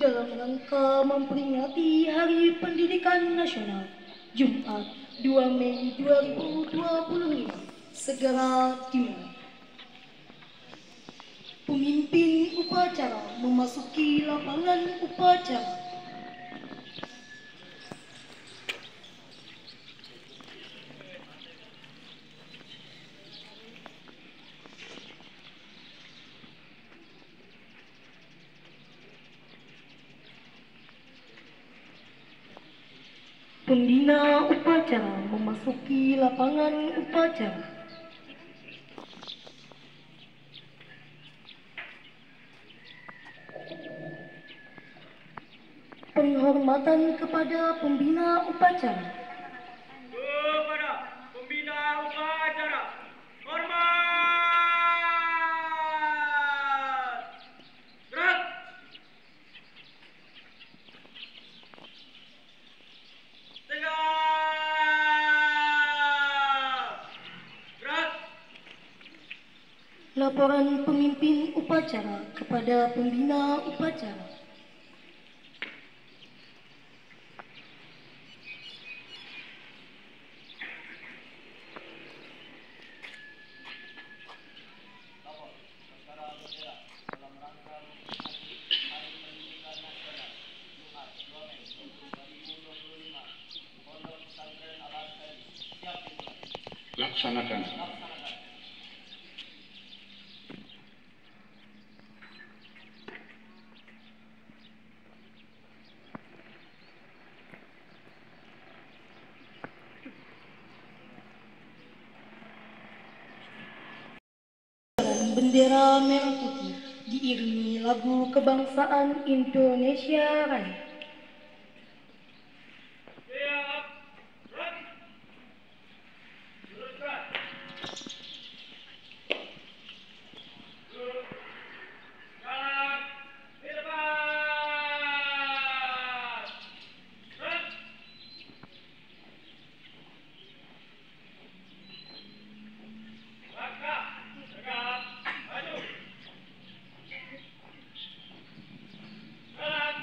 dalam rangka memperingati Hari Pendidikan Nasional Jumat 2 Mei 2025 segera dimulai. Pemimpin upacara memasuki lapangan upacara. Pembina upacara memasuki lapangan upacara. Penghormatan kepada pembina upacara. Kepada pembina upacara, hormat! Gerak! Tegak! Gerak! Laporan pemimpin upacara kepada pembina upacara. Laksanakan. Bendera merah putih diiringi lagu kebangsaan Indonesia Raya. Siap! Gerak! Lurus gerak! Lurus! Jalan! Di depan! Gerak! Langkah! Tegak! Maju! Jalan!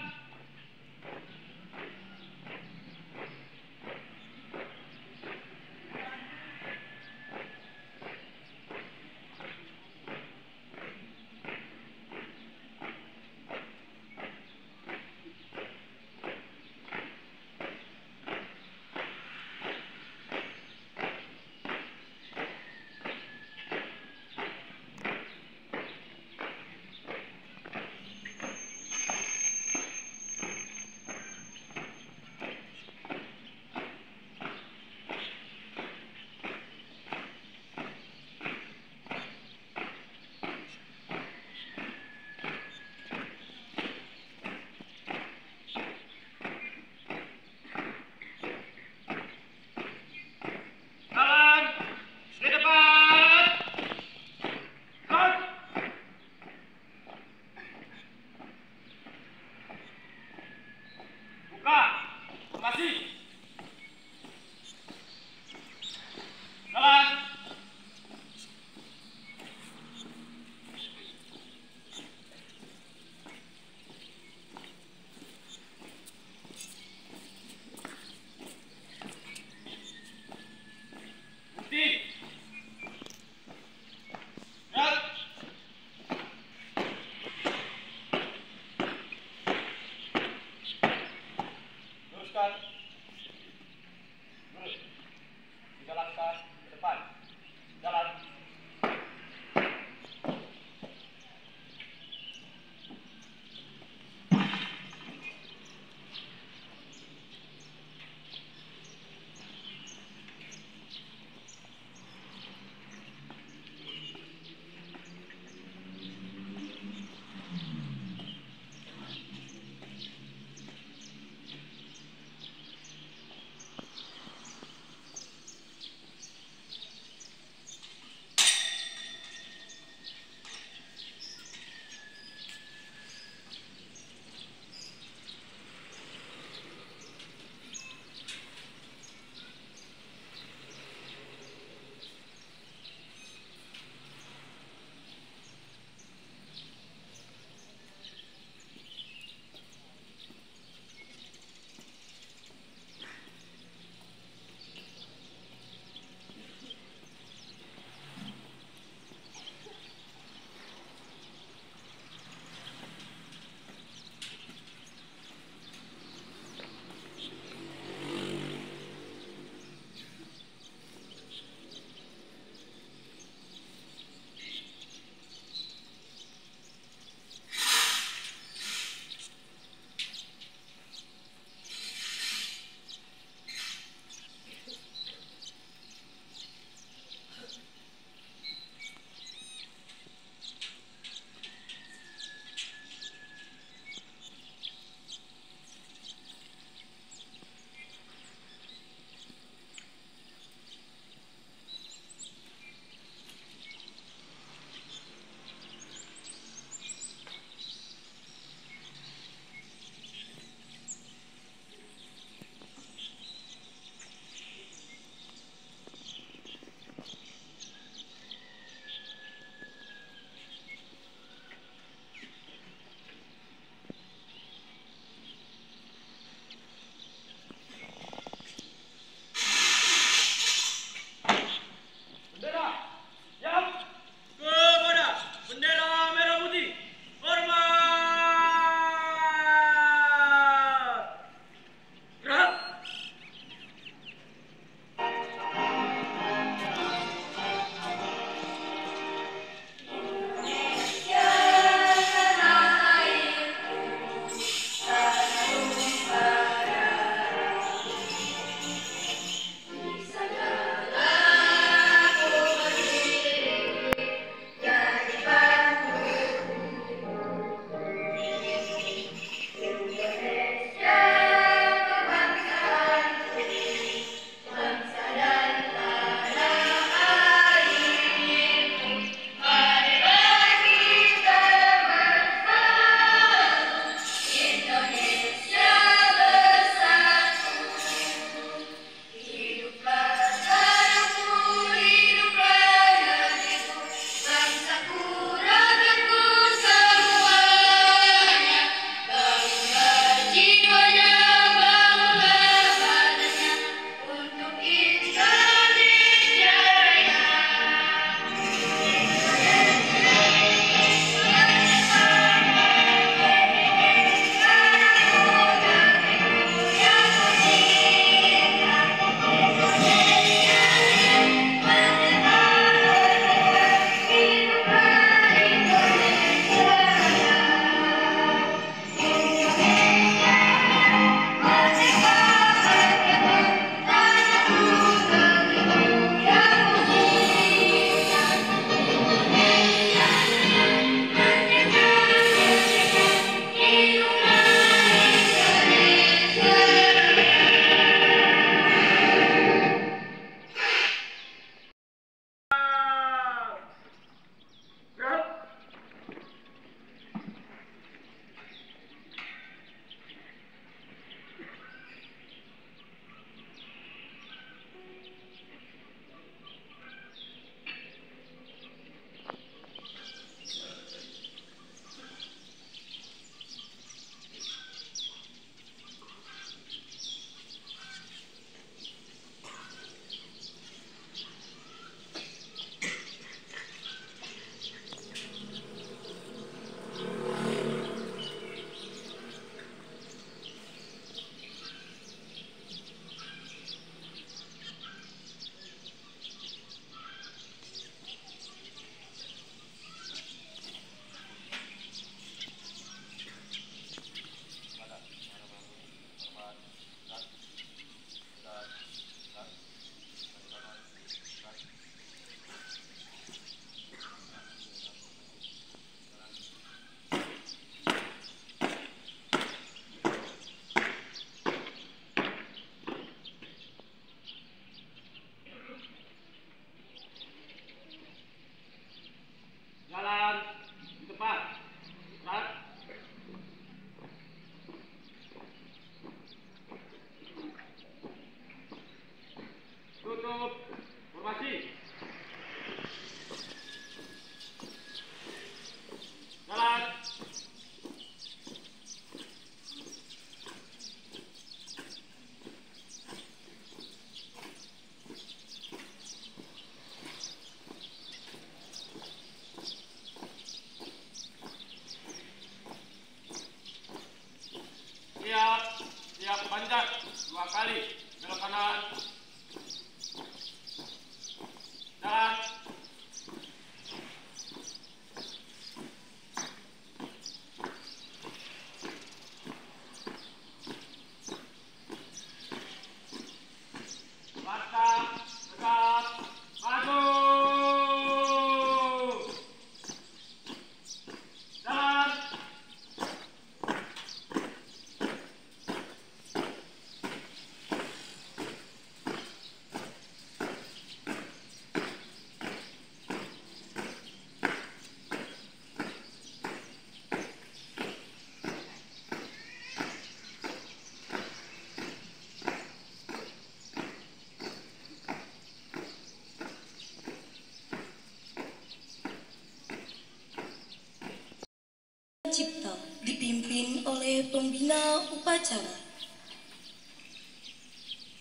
cipta dipimpin oleh pembina upacara.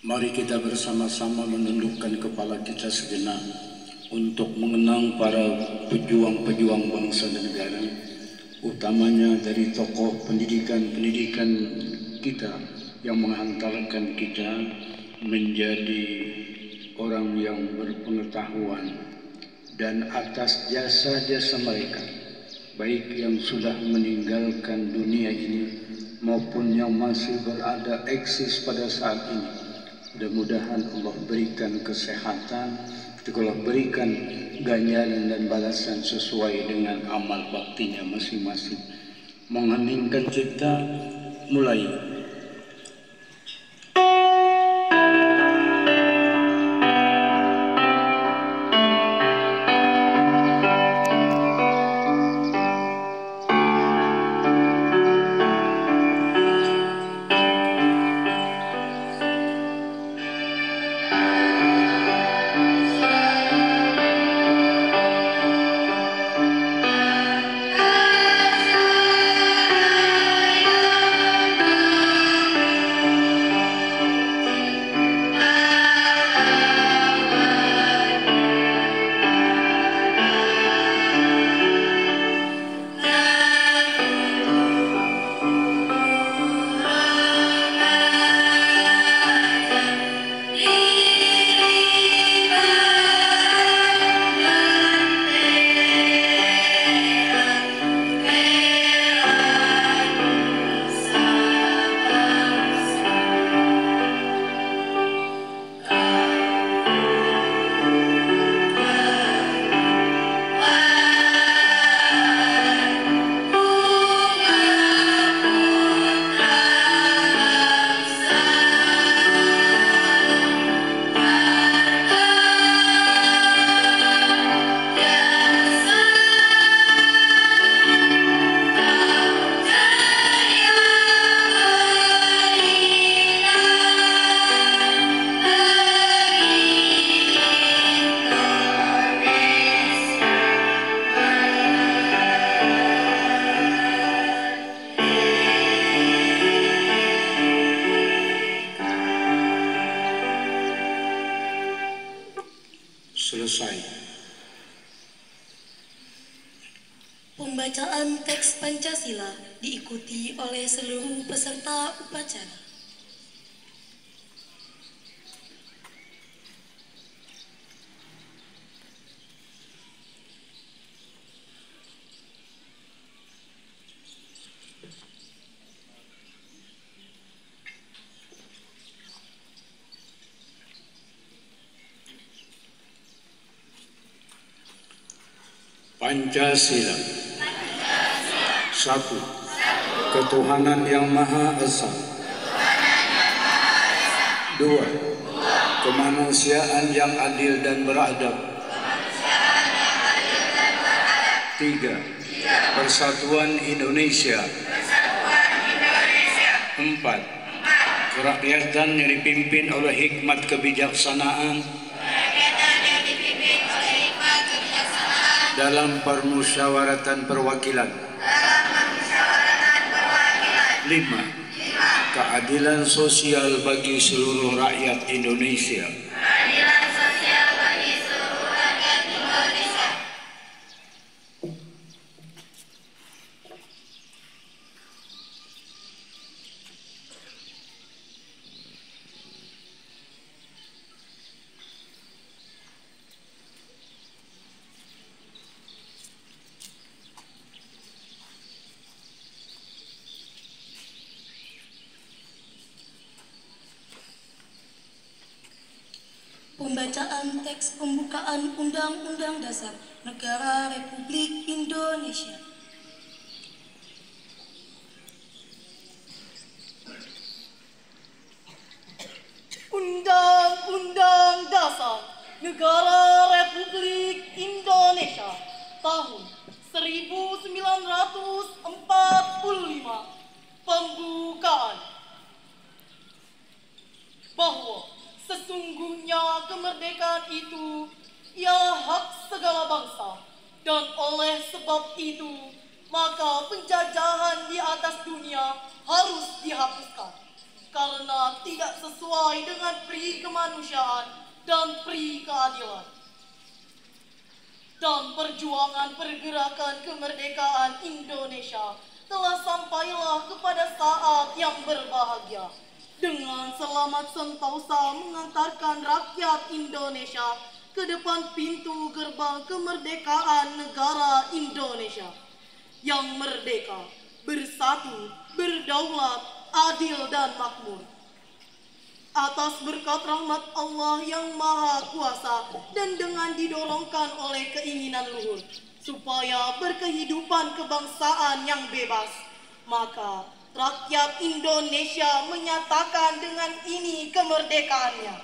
Mari kita bersama-sama menundukkan kepala kita sejenak untuk mengenang para pejuang-pejuang bangsa dan negara, utamanya dari tokoh pendidikan kita yang menghantarkan kita menjadi orang yang berpengetahuan, dan atas jasa-jasa mereka, baik yang sudah meninggalkan dunia ini maupun yang masih berada eksis pada saat ini. Mudah-mudahan Allah berikan kesehatan, Allah berikan ganjaran dan balasan sesuai dengan amal baktinya masing-masing. Mengheningkan cipta, mulai. Selesai. Pembacaan teks Pancasila diikuti oleh seluruh peserta upacara. Pancasila. Satu. Ketuhanan yang Maha Esa. Dua. Kemanusiaan yang adil dan beradab. Tiga. Persatuan Indonesia. Empat. Kerakyatan yang dipimpin oleh hikmat kebijaksanaan dalam permusyawaratan perwakilan. 5. Keadilan sosial bagi seluruh rakyat Indonesia. Pembacaan teks pembukaan Undang-Undang Dasar Negara Republik Indonesia. Undang-Undang Dasar Negara Republik Indonesia tahun 1945. Pembukaan. Bahwa sesungguhnya kemerdekaan itu ialah hak segala bangsa, dan oleh sebab itu maka penjajahan di atas dunia harus dihapuskan karena tidak sesuai dengan pri kemanusiaan dan pri keadilan. Dan perjuangan pergerakan kemerdekaan Indonesia telah sampailah kepada saat yang berbahagia dengan selamat sentosa mengantarkan rakyat Indonesia ke depan pintu gerbang kemerdekaan negara Indonesia yang merdeka, bersatu, berdaulat, adil dan makmur. Atas berkat rahmat Allah yang Maha Kuasa dan dengan didorongkan oleh keinginan luhur supaya berkehidupan kebangsaan yang bebas, maka rakyat Indonesia menyatakan dengan ini kemerdekaannya.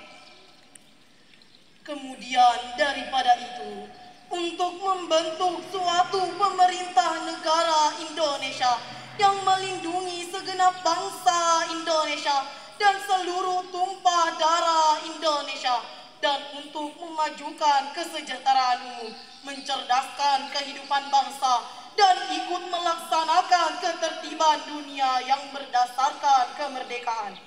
Kemudian daripada itu, untuk membentuk suatu pemerintah negara Indonesia yang melindungi segenap bangsa Indonesia dan seluruh tumpah darah Indonesia, dan untuk memajukan kesejahteraan umum, mencerdaskan kehidupan bangsa, dan ikut melaksanakan ketertiban dunia yang berdasarkan kemerdekaan,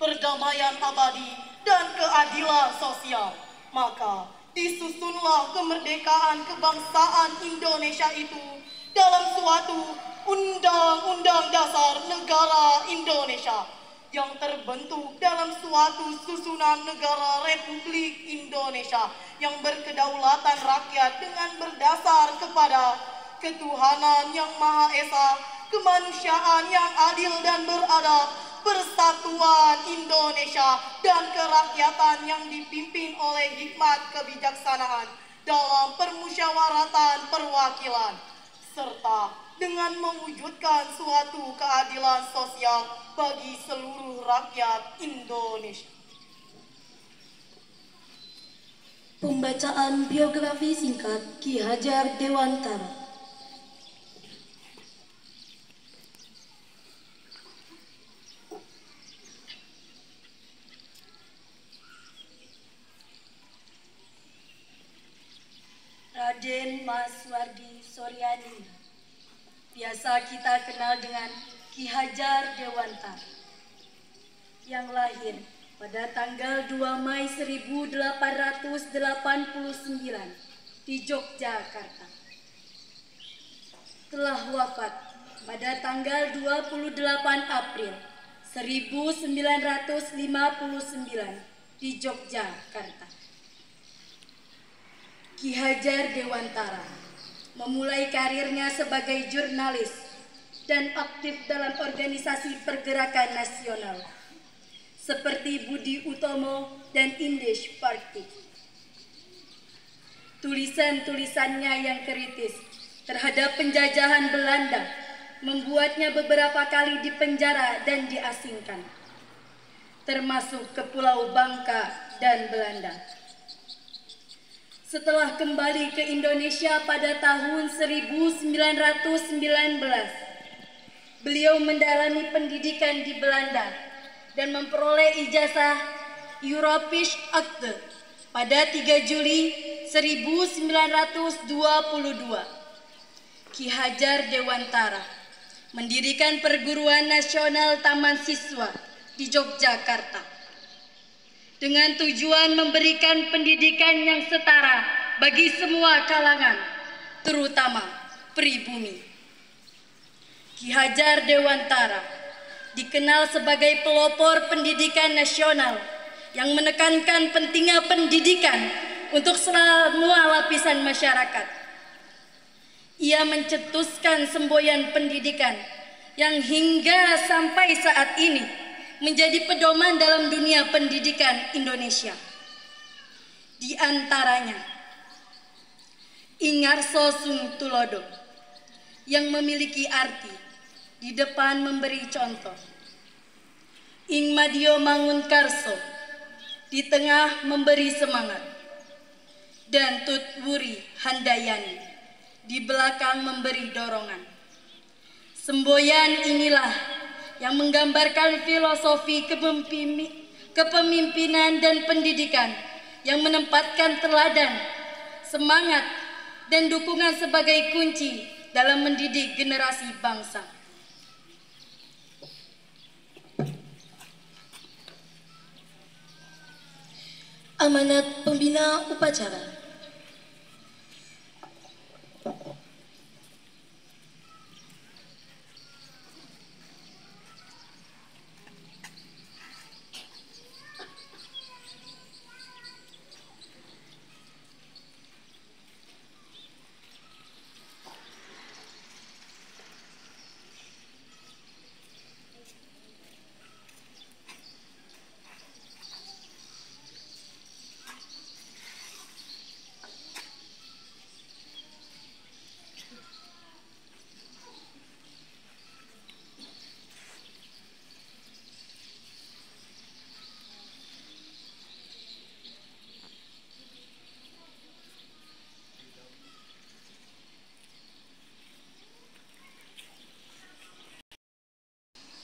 perdamaian abadi, dan keadilan sosial. Maka disusunlah kemerdekaan kebangsaan Indonesia itu dalam suatu Undang-Undang Dasar Negara Indonesia yang terbentuk dalam suatu susunan negara Republik Indonesia yang berkedaulatan rakyat dengan berdasar kepada ketuhanan yang Maha Esa, kemanusiaan yang adil dan beradab, persatuan Indonesia, dan kerakyatan yang dipimpin oleh hikmat kebijaksanaan dalam permusyawaratan perwakilan, serta dengan mewujudkan suatu keadilan sosial bagi seluruh rakyat Indonesia. Pembacaan biografi singkat Ki Hajar Dewantara. Raden Mas Wardi Soryani, biasa kita kenal dengan Ki Hajar Dewantara, yang lahir pada tanggal 2 Mei 1889 di Yogyakarta. Telah wafat pada tanggal 28 April 1959 di Yogyakarta. Ki Hajar Dewantara memulai karirnya sebagai jurnalis dan aktif dalam organisasi pergerakan nasional seperti Budi Utomo dan Indesh Party. Tulisan-tulisannya yang kritis terhadap penjajahan Belanda membuatnya beberapa kali dipenjara dan diasingkan, termasuk ke Pulau Bangka dan Belanda. Setelah kembali ke Indonesia pada tahun 1919, beliau mendalami pendidikan di Belanda dan memperoleh ijazah Europäische Akte pada 3 Juli 1922. Ki Hajar Dewantara mendirikan Perguruan Nasional Taman Siswa di Yogyakarta dengan tujuan memberikan pendidikan yang setara bagi semua kalangan, terutama pribumi. Ki Hajar Dewantara dikenal sebagai pelopor pendidikan nasional yang menekankan pentingnya pendidikan untuk semua lapisan masyarakat. Ia mencetuskan semboyan pendidikan yang hingga sampai saat ini menjadi pedoman dalam dunia pendidikan Indonesia. Di antaranya, Ingarso Sung Tulodo yang memiliki arti di depan memberi contoh, Ing Madio Mangun Karso di tengah memberi semangat, dan Tut Wuri Handayani di belakang memberi dorongan. Semboyan inilah yang menggambarkan filosofi kepemimpinan dan pendidikan yang menempatkan teladan, semangat, dan dukungan sebagai kunci dalam mendidik generasi bangsa. Amanat pembina upacara.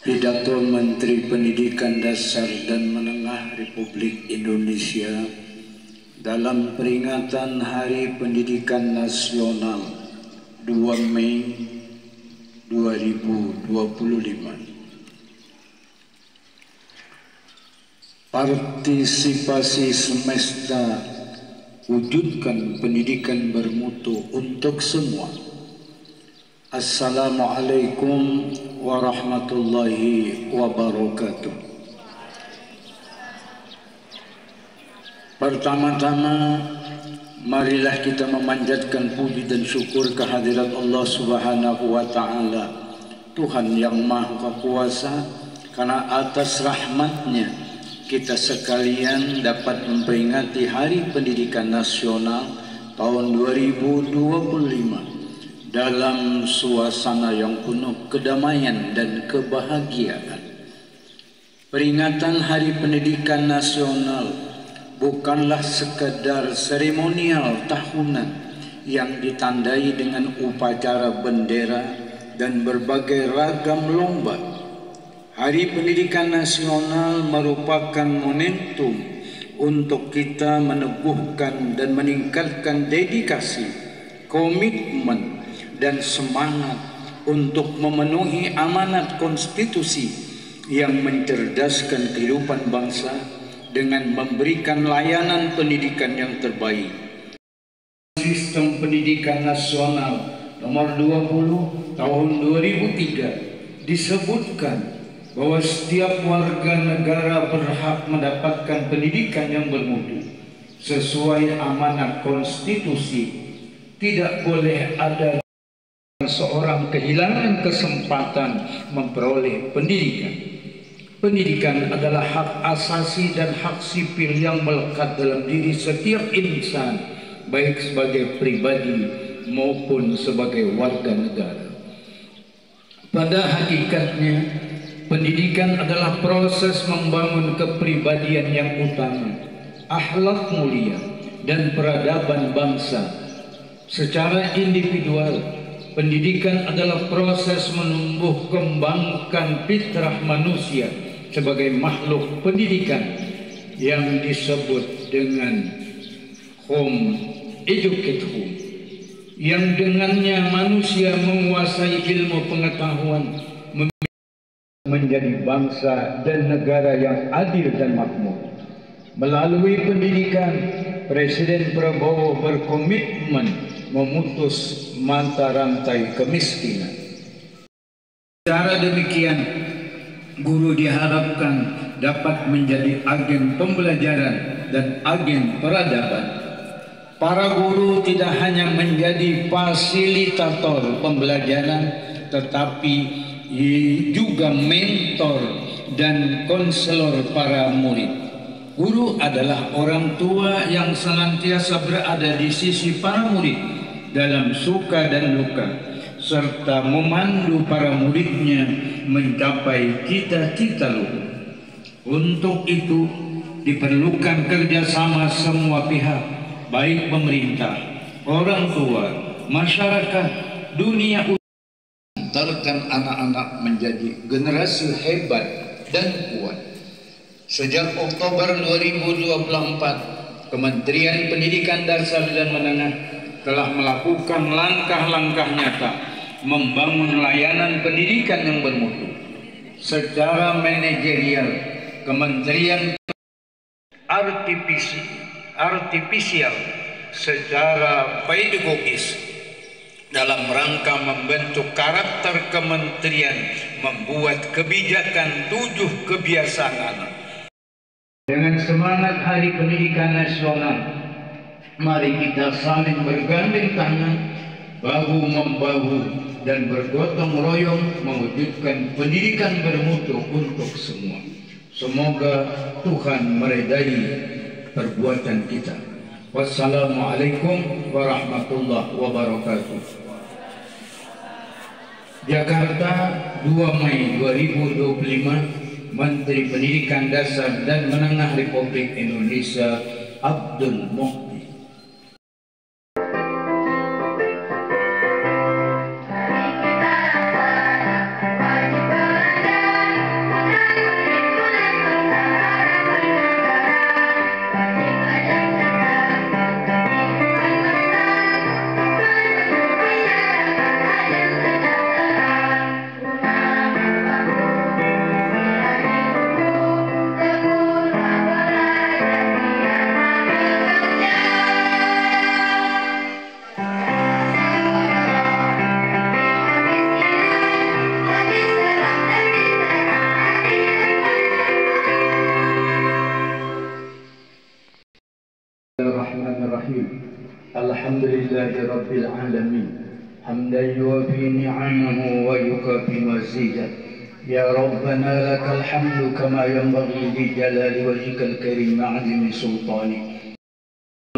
Pidato Menteri Pendidikan Dasar dan Menengah Republik Indonesia dalam peringatan Hari Pendidikan Nasional 2 Mei 2025. Partisipasi semesta, wujudkan pendidikan bermutu untuk semua. Assalamualaikum warahmatullahi wabarakatuh. Pertama-tama, marilah kita memanjatkan puji dan syukur kehadirat Allah Subhanahu wa Ta'ala, Tuhan yang Maha Kuasa, karena atas rahmat-Nya kita sekalian dapat memperingati Hari Pendidikan Nasional tahun 2025 dalam suasana yang penuh kedamaian dan kebahagiaan. Peringatan Hari Pendidikan Nasional bukanlah sekedar seremonial tahunan yang ditandai dengan upacara bendera dan berbagai ragam lomba. Hari Pendidikan Nasional merupakan momentum untuk kita meneguhkan dan meningkatkan dedikasi, komitmen, dan semangat untuk memenuhi amanat konstitusi yang mencerdaskan kehidupan bangsa dengan memberikan layanan pendidikan yang terbaik. Sistem Pendidikan Nasional nomor 20 tahun 2003 disebutkan bahwa setiap warga negara berhak mendapatkan pendidikan yang bermutu sesuai amanat konstitusi. Tidak boleh ada seorang kehilangan kesempatan memperoleh pendidikan. Pendidikan adalah hak asasi dan hak sipil yang melekat dalam diri setiap insan, baik sebagai pribadi maupun sebagai warga negara. Pada hakikatnya, pendidikan adalah proses membangun kepribadian yang utama, akhlak mulia, dan peradaban bangsa. Secara individual, pendidikan adalah proses menumbuh kembangkan fitrah manusia sebagai makhluk pendidikan yang disebut dengan home educate home, yang dengannya manusia menguasai ilmu pengetahuan menjadi bangsa dan negara yang adil dan makmur. Melalui pendidikan, Presiden Prabowo berkomitmen memutus mata rantai kemiskinan. Cara demikian, guru diharapkan dapat menjadi agen pembelajaran dan agen peradaban. Para guru tidak hanya menjadi fasilitator pembelajaran, tetapi juga mentor dan konselor para murid. Guru adalah orang tua yang senantiasa berada di sisi para murid dalam suka dan luka, serta memandu para muridnya mencapai cita-cita luhur. Untuk itu diperlukan kerjasama semua pihak, baik pemerintah, orang tua, masyarakat, dunia usaha, mengantarkan anak-anak menjadi generasi hebat dan kuat. Sejak Oktober 2024, Kementerian Pendidikan Dasar dan Menengah telah melakukan langkah-langkah nyata membangun layanan pendidikan yang bermutu. Secara manajerial, Kementerian artifisial secara pedagogis dalam rangka membentuk karakter kementerian, membuat kebijakan 7 kebiasaan anak. Dengan semangat Hari Pendidikan Nasional, mari kita saling bergandeng tangan, bahu-membahu, dan bergotong royong mewujudkan pendidikan bermutu untuk semua. Semoga Tuhan meridai perbuatan kita. Wassalamualaikum warahmatullahi wabarakatuh. Jakarta, 2 Mei 2025, Menteri Pendidikan Dasar dan Menengah Republik Indonesia Abdul Muhdi. Alhamdulillahi Rabbil Alamin, hamdan yuwafi ni'amahu wa yukafi mazidah. Ya Rabbana lakal hamdu kama yanbaghi li jalali wajhikal karim ma'azimi sultani.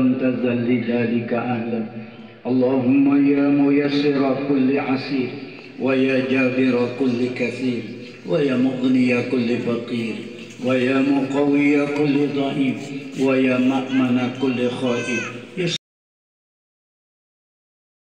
Tazal li dhalika ahlan. Allahumma ya muyassira kulli asir, wa ya jabira kulli kathir, wa ya mughniya kulli faqir, wa ya muqawiya kulli dha'if, wa ya ma'mana kulli khaif.